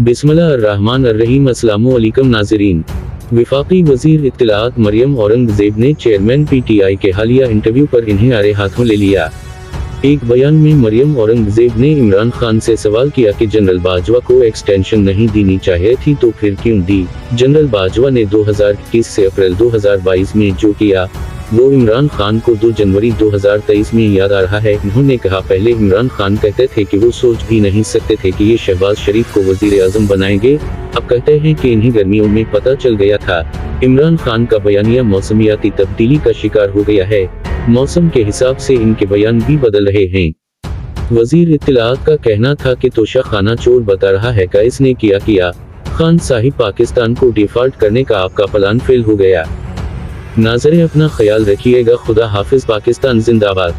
बिस्मिल्लाहिर्रहमानिर्रहीम। अस्सलामु अलैकुम नाज़रीन। वफाकी वज़ीर इत्तलाआत मरियम औरंगज़ेब ने चेयरमैन PTI के हालिया इंटरव्यू पर इन्हें आड़े हाथों ले लिया। एक बयान में मरियम औरंगज़ेब ने इमरान खान से सवाल किया कि जनरल बाजवा को एक्सटेंशन नहीं देनी चाहिए थी तो फिर क्यों दी। जनरल बाजवा ने 2021 से अप्रैल 2022 में जो किया वो इमरान खान को 2 जनवरी 2023 में याद आ रहा है। उन्होंने कहा, पहले इमरान खान कहते थे कि वो सोच भी नहीं सकते थे कि ये शहबाज शरीफ को वजीर आज़म बनाएंगे, अब कहते हैं कि इन्हीं गर्मियों में पता चल गया था। इमरान खान का बयानिया मौसमियाती तब्दीली का शिकार हो गया है। मौसम के हिसाब से इनके बयान भी बदल रहे हैं। वजीर इत्तलाआत का कहना था कि तोशा खाना चोर बता रहा है का इसने किया। खान साहिब, पाकिस्तान को डिफॉल्ट करने का आपका प्लान फेल हो गया। नाज़रीन, अपना ख्याल रखिएगा। खुदा हाफिज। पाकिस्तान जिंदाबाद।